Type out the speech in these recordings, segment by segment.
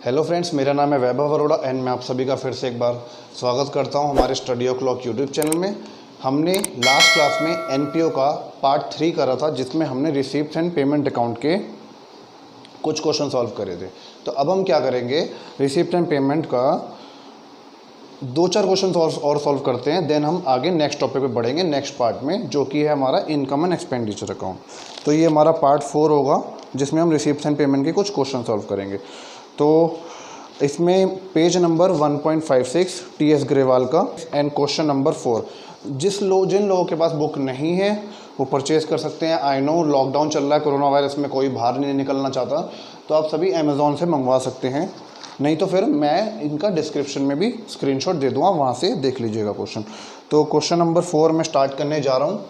Hello friends, मेरा नाम है वैभव अरोड़ा एंड मैं आप सभी का फिर से एक बार स्वागत करता हूं हमारे स्टडी ओ क्लॉक यूट्यूब चैनल में। हमने लास्ट क्लास में एनपीओ का पार्ट 3 करा था, जिसमें हमने रिसीप्ट एंड पेमेंट अकाउंट के कुछ क्वेश्चन सॉल्व करे थे। तो अब हम क्या करेंगे, रिसीप्ट एंड पेमेंट का 2-4 क्वेश्चन और सॉल्व करते हैं, देन हम आगे नेक्स्ट टॉपिक पे बढ़ेंगे नेक्स्ट पार्ट में, जो कि है हमारा इनकम एंड एक्सपेंडिचर अकाउंट। तो ये हमारा पार्ट 4 होगा, जिसमें हम रिसीप्ट एंड पेमेंट के कुछ क्वेश्चन सॉल्व करेंगे। तो इसमें पेज नंबर 1.56 टीएस ग्रेवाल का एंड क्वेश्चन नंबर 4। जिन लोगों के पास बुक नहीं है वो परचेज़ कर सकते हैं। आई नो लॉकडाउन चल रहा है, कोरोना वायरस में कोई बाहर नहीं निकलना चाहता, तो आप सभी अमेज़ॉन से मंगवा सकते हैं, नहीं तो फिर मैं इनका डिस्क्रिप्शन में भी स्क्रीनशॉट दे दूँगा, वहाँ से देख लीजिएगा क्वेश्चन। तो क्वेश्चन नंबर 4 में स्टार्ट करने जा रहा हूँ।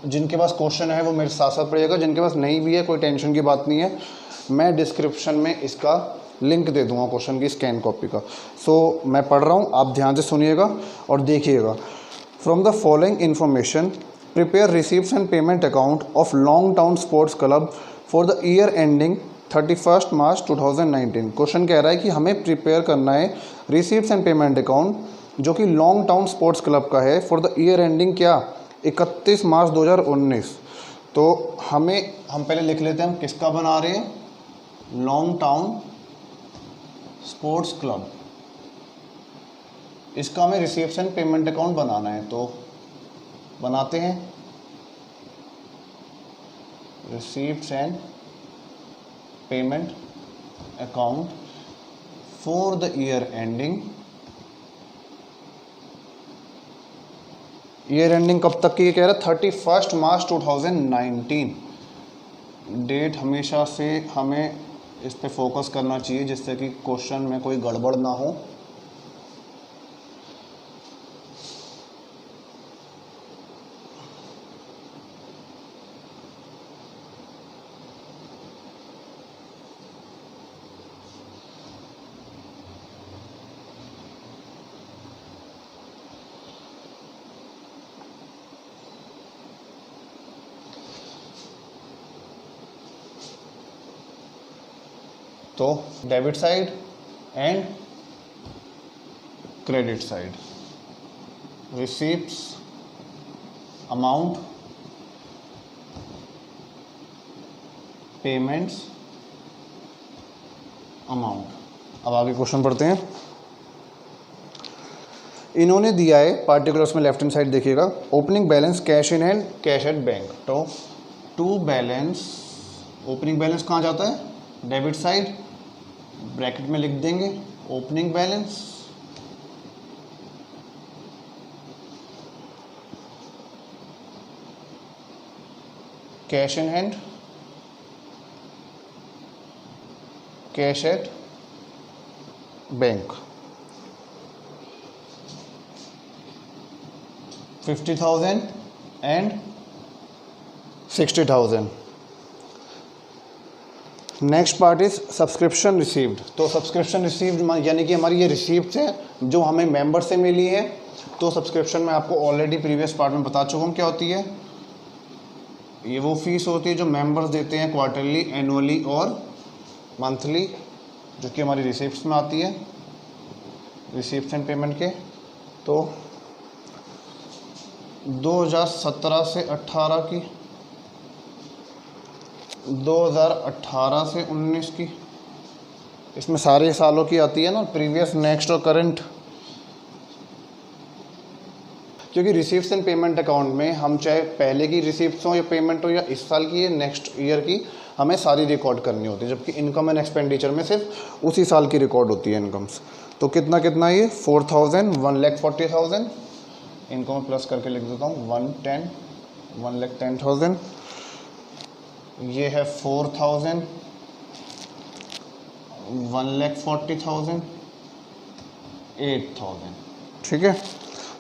जिनके पास क्वेश्चन है वो मेरे साथ साथ पढ़िएगा, जिनके पास नहीं भी है कोई टेंशन की बात नहीं है, मैं डिस्क्रिप्शन में इसका लिंक दे दूंगा क्वेश्चन की स्कैन कॉपी का। सो मैं पढ़ रहा हूँ, आप ध्यान से सुनिएगा और देखिएगा। From the following information prepare receipts and payment account of long town sports club for the year ending 31 March 2019। Question कह रहा है कि हमें प्रिपेयर करना है रिसीप्ट्स एंड पेमेंट अकाउंट जो कि लॉन्ग टाउन स्पोर्ट्स क्लब का है फॉर द ईयर एंडिंग क्या 31 मार्च 2019। तो हम पहले लिख लेते हैं हम किसका बना रहे हैं, लॉन्ग टाउन स्पोर्ट्स क्लब। इसका हमें रिसीप्ट्स एंड पेमेंट अकाउंट बनाना है, तो बनाते हैं receipts and payment account for the year ending. Year ending कब तक की कह रहा है, 31 मार्च 2019। डेट हमेशा से हमें इस पे फोकस करना चाहिए, जिससे कि क्वेश्चन में कोई गड़बड़ ना हो। तो debit side and credit side, receipts amount, payments amount. अब आगे क्वेश्चन पढ़ते हैं। इन्होंने दिया है पार्टिकुलर्स में, लेफ्ट हैंड साइड देखिएगा, opening balance cash in hand, cash at bank. तो टू बैलेंस, ओपनिंग बैलेंस कहाँ जाता है, डेबिट साइड, ब्रैकेट में लिख देंगे opening balance cash in hand, cash at bank. 50,000 and 60,000। Next part is subscription received. तो subscription received यानी कि हमारी ये रिसीप्ट है जो हमें मेंबर से मिली है। तो सब्सक्रिप्शन में आपको ऑलरेडी प्रीवियस पार्ट में बता चुका हूँ क्या होती है। ये वो फीस होती है जो मेंबर्स देते हैं क्वार्टरली, एनुअली और मंथली, जो कि हमारी रिसीप्ट्स में आती है, रिसीप्ट्स एंड पेमेंट के। तो 2017 से 18 की, 2018 से 19 की, इसमें सारे सालों की आती है ना, प्रीवियस, नेक्स्ट और करंट। क्योंकि रिसीप्ट्स एंड पेमेंट अकाउंट में हम चाहे पहले की रिसीप्ट्स हो या पेमेंट हो या इस साल की या नेक्स्ट ईयर की, हमें सारी रिकॉर्ड करनी होती है, जबकि इनकम एंड एक्सपेंडिचर में सिर्फ उसी साल की रिकॉर्ड होती है इनकम्स। तो कितना कितना ये 4,000, 1,40,000, इनको मैं प्लस करके लिख देता हूँ 110, 1,10,000। ये है 4,000, 1,40,000, 8,000। ठीक है,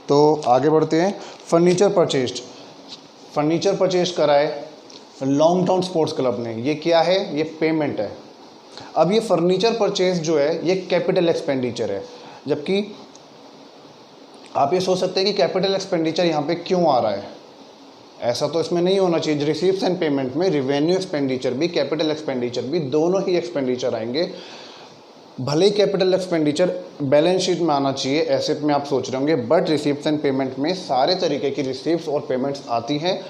तो आगे बढ़ते हैं। फर्नीचर परचेज करा है लॉन्ग टाउन स्पोर्ट्स क्लब ने। ये क्या है, ये पेमेंट है। अब ये फर्नीचर परचेज जो है ये कैपिटल एक्सपेंडिचर है, जबकि आप ये सोच सकते हैं कि कैपिटल एक्सपेंडिचर यहाँ पे क्यों आ रहा है। ऐसा तो इसमें नहीं होना चाहिए। रिसीप्ट्स एंड पेमेंट में रेवेन्यू एक्सपेंडिचर भी, कैपिटल एक्सपेंडिचर भी, दोनों ही एक्सपेंडिचर आएंगे। भले ही कैपिटल एक्सपेंडिचर बैलेंस शीट में आना चाहिए, एसेट में आप सोच रहे होंगे, बट रिसीप्ट्स एंड पेमेंट में सारे तरीके की रिसीप्ट्स और पेमेंट्स आती हैं।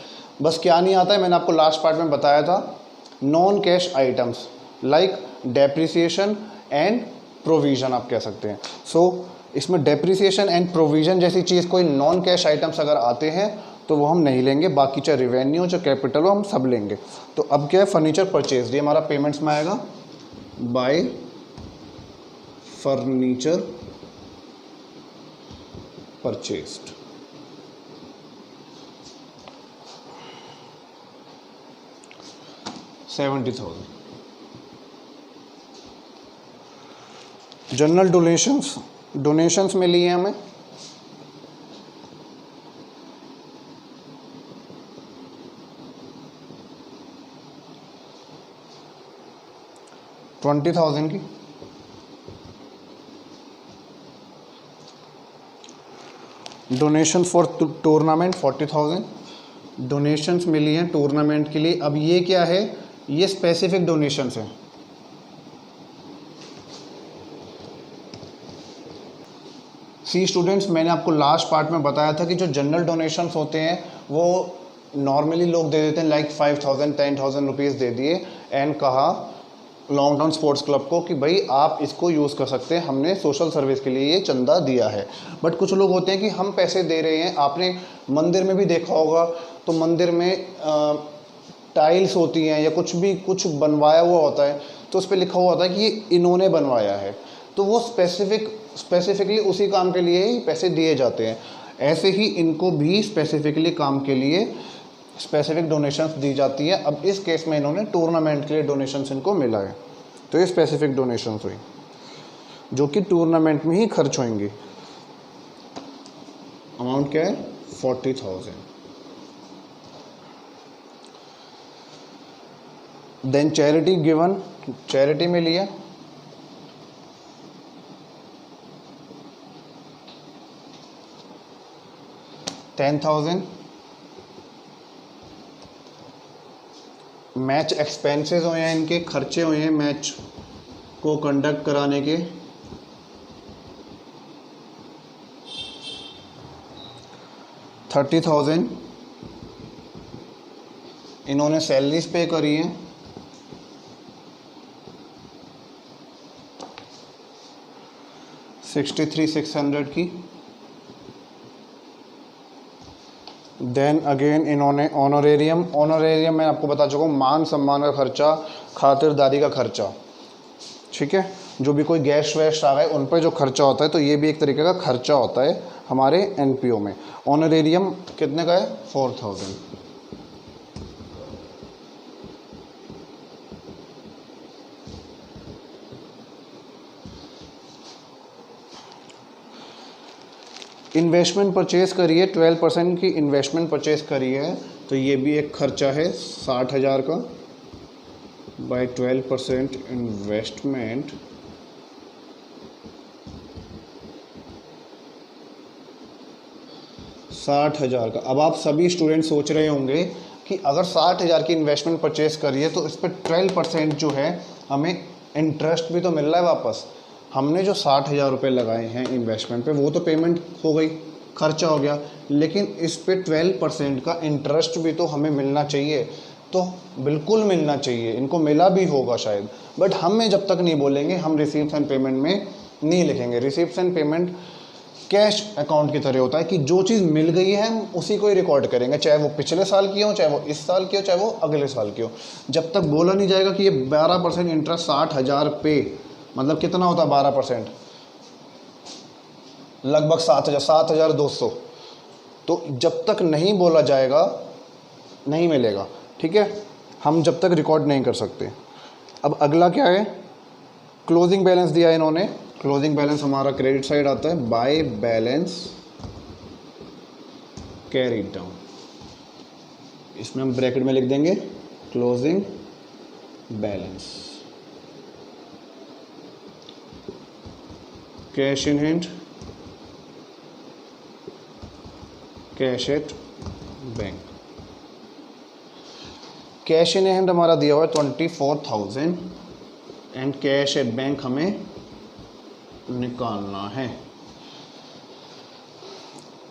बस क्या नहीं आता है, मैंने आपको लास्ट पार्ट में बताया था, non cash items like depreciation and provision आप कह सकते हैं। सो इसमें डेप्रिसिएशन एंड प्रोविज़न जैसी चीज़ कोई नॉन कैश आइटम्स अगर आते हैं तो वो हम नहीं लेंगे, बाकी चाहे रेवेन्यू चाहे कैपिटल हो हम सब लेंगे। तो अब क्या है, फर्नीचर परचेज, ये हमारा पेमेंट्स में आएगा bye furniture purchased. $70,000। General donations में लिए हमें $20,000 की। डोनेशन फॉर टूर्नामेंट 40,000 डोनेशंस मिली हैं टूर्नामेंट के लिए। अब ये क्या है, ये स्पेसिफिक डोनेशंस हैं। सी स्टूडेंट्स, मैंने आपको लास्ट पार्ट में बताया था कि जो जनरल डोनेशंस होते हैं वो नॉर्मली लोग दे देते हैं, लाइक 5,000 10,000 रुपीज़ दे दिए एंड कहा लॉन्ग टर्म स्पोर्ट्स क्लब को कि भाई आप इसको यूज़ कर सकते हैं, हमने सोशल सर्विस के लिए ये चंदा दिया है। बट कुछ लोग होते हैं कि हम पैसे दे रहे हैं, आपने मंदिर में भी देखा होगा तो मंदिर में टाइल्स होती हैं या कुछ बनवाया हुआ होता है तो उस पर लिखा हुआ होता है कि ये इन्होंने बनवाया है, तो वो स्पेसिफिकली उसी काम के लिए ही पैसे दिए जाते हैं। ऐसे ही इनको भी स्पेसिफिकली काम के लिए स्पेसिफिक डोनेशंस दी जाती है। अब इस केस में इन्होंने टूर्नामेंट के लिए डोनेशंस इनको मिला है, तो ये स्पेसिफिक डोनेशंस हुई जो कि टूर्नामेंट में ही खर्च होंगी। अमाउंट क्या है, 40,000। देन चैरिटी गिवन, चैरिटी में लिया $10,000। मैच एक्सपेंसेस हुए हैं, इनके खर्चे हुए हैं मैच को कंडक्ट कराने के, $30,000 इन्होंने सैलरीज पे करी हैं। $63,600 की। देन अगेन इन्होंने ऑनरेरियम मैं आपको बता चुका हूँ, मान सम्मान का खर्चा, खातिरदारी का खर्चा, ठीक है। जो भी कोई गेस्ट वेस्ट आ गए उन पर जो खर्चा होता है, तो ये भी एक तरीके का खर्चा होता है हमारे एनपीओ में। ऑनरेरियम कितने का है, 4,000। इन्वेस्टमेंट परचेज़ करिए, 12% की इन्वेस्टमेंट परचेज़ करी है, तो ये भी एक खर्चा है 60,000 का। बाय 12% इन्वेस्टमेंट, $60,000 का। अब आप सभी स्टूडेंट सोच रहे होंगे कि अगर 60,000 की इन्वेस्टमेंट परचेज़ करिए तो इस पर 12% जो है हमें इंटरेस्ट भी तो मिल रहा है वापस। हमने जो 60,000 रुपये लगाए हैं इन्वेस्टमेंट पे, वो तो पेमेंट हो गई, खर्चा हो गया, लेकिन इस पे 12% का इंटरेस्ट भी तो हमें मिलना चाहिए। तो बिल्कुल मिलना चाहिए, इनको मिला भी होगा शायद, बट हमें जब तक नहीं बोलेंगे हम रिसीप्ट्स एंड पेमेंट में नहीं लिखेंगे। Receipts and payment cash account की तरह होता है कि जो चीज़ मिल गई है हम उसी को ही रिकॉर्ड करेंगे, चाहे वो पिछले साल की हो, चाहे वो इस साल की हो, चाहे वो अगले साल की हो। जब तक बोला नहीं जाएगा कि ये 12% इंटरेस्ट 60,000 पे, मतलब कितना होता है 12%, लगभग 7,200। तो जब तक नहीं बोला जाएगा नहीं मिलेगा, ठीक है। हम जब तक रिकॉर्ड नहीं कर सकते। अब अगला क्या है, क्लोजिंग बैलेंस दिया है इन्होंने। क्लोजिंग बैलेंस हमारा क्रेडिट साइड आता है, बाय बैलेंस कैरीड डाउन। इसमें हम ब्रैकेट में लिख देंगे closing balance, cash in hand, cash at bank. Cash in hand हमारा दिया हुआ है 24,000 एंड कैश एट बैंक हमें निकालना है।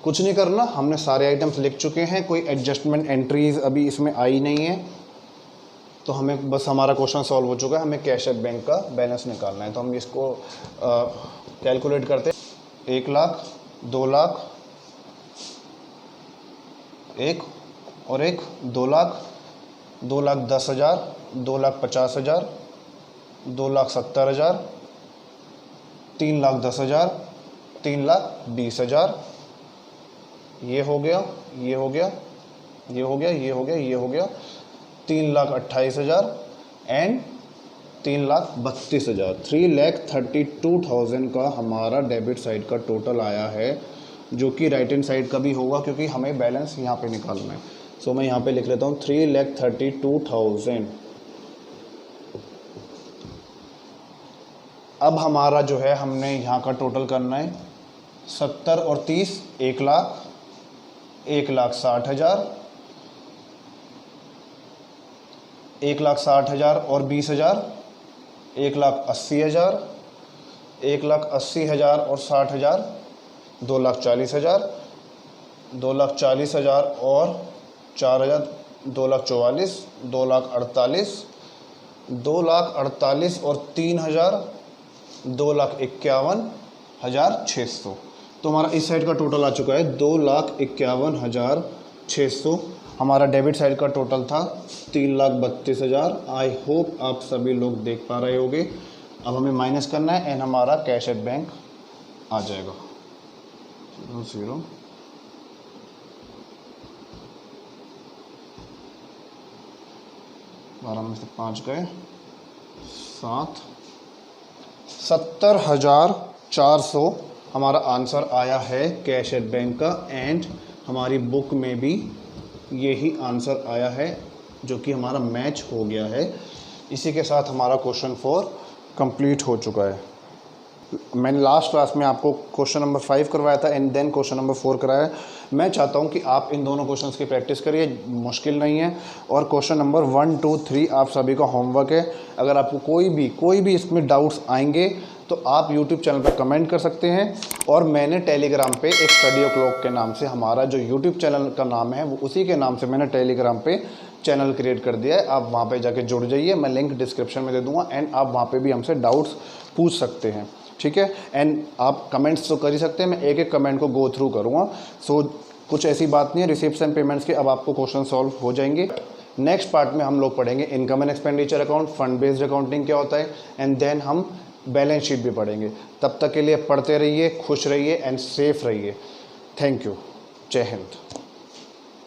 कुछ नहीं करना, हमने सारे आइटम्स लिख चुके हैं, कोई एडजस्टमेंट एंट्रीज अभी इसमें आई नहीं है, तो हमें बस हमारा क्वेश्चन सॉल्व हो चुका है, हमें कैश एट बैंक का बैलेंस निकालना है। तो हम इसको कैलकुलेट करते हैं। 1 लाख, 2 लाख, एक और एक, 2 लाख, 2,10,000, 2,50,000, 2,70,000, 3,10,000, 3,20,000, ये हो गया, ये हो गया, ये हो गया, ये हो गया, ये हो गया, 3,28,000 एंड 3,32,000। 3,32,000 का हमारा डेबिट साइड का टोटल आया है, जो कि राइट हैंड साइड का भी होगा क्योंकि हमें बैलेंस यहाँ पे निकालना है। सो मैं यहाँ पे लिख लेता हूँ 3,32,000। अब हमारा जो है हमने यहाँ का टोटल करना है 70 और 30, 1 लाख, 1,60,000, 1,60,000 और 20,000, 1,80,000, 1,80,000 और 60,000, 2,40,000, 2,40,000 और 4,000, 2,44,000, 2,48,000, 2,48,000 और 3,000, 2,51,600। तो हमारा इस साइड का टोटल आ चुका है 2,51,600। हमारा डेबिट साइड का टोटल था 3,32,000। आई होप आप सभी लोग देख पा रहे होंगे। अब हमें माइनस करना है एंड हमारा कैश एट बैंक आ जाएगा 0 12 में से 5 गए 7, 70,400 हमारा आंसर आया है कैश एट बैंक का। एंड हमारी बुक में भी यही आंसर आया है, जो कि हमारा मैच हो गया है। इसी के साथ हमारा क्वेश्चन 4 कंप्लीट हो चुका है। मैंने लास्ट क्लास में आपको क्वेश्चन नंबर 5 करवाया था एंड देन क्वेश्चन नंबर 4 कराया। मैं चाहता हूं कि आप इन दोनों क्वेश्चंस की प्रैक्टिस करिए, मुश्किल नहीं है। और क्वेश्चन नंबर 1, 2, 3 आप सभी का होमवर्क है। अगर आपको कोई भी इसमें डाउट्स आएंगे तो आप यूट्यूब चैनल पर कमेंट कर सकते हैं। और मैंने टेलीग्राम पे एक स्टडी क्लॉक के नाम से, हमारा जो यूट्यूब चैनल का नाम है वो उसी के नाम से मैंने टेलीग्राम पे चैनल क्रिएट कर दिया है। आप वहाँ पे जाके जुड़ जाइए, मैं लिंक डिस्क्रिप्शन में दे दूँगा एंड आप वहाँ पे भी हमसे डाउट्स पूछ सकते हैं, ठीक है। एंड आप कमेंट्स तो कर ही सकते हैं, मैं एक एक कमेंट को गो थ्रू करूँगा। सो कुछ ऐसी बात नहीं है, रिसिप्ट्स एंड पेमेंट्स के अब आपको क्वेश्चन सॉल्व हो जाएंगे। नेक्स्ट पार्ट में हम लोग पढ़ेंगे income and expenditure account, fund based accounting क्या होता है, एंड देन हम बैलेंस शीट भी पढ़ेंगे। तब तक के लिए पढ़ते रहिए, खुश रहिए एंड सेफ रहिए। Thank you. जय हिंद।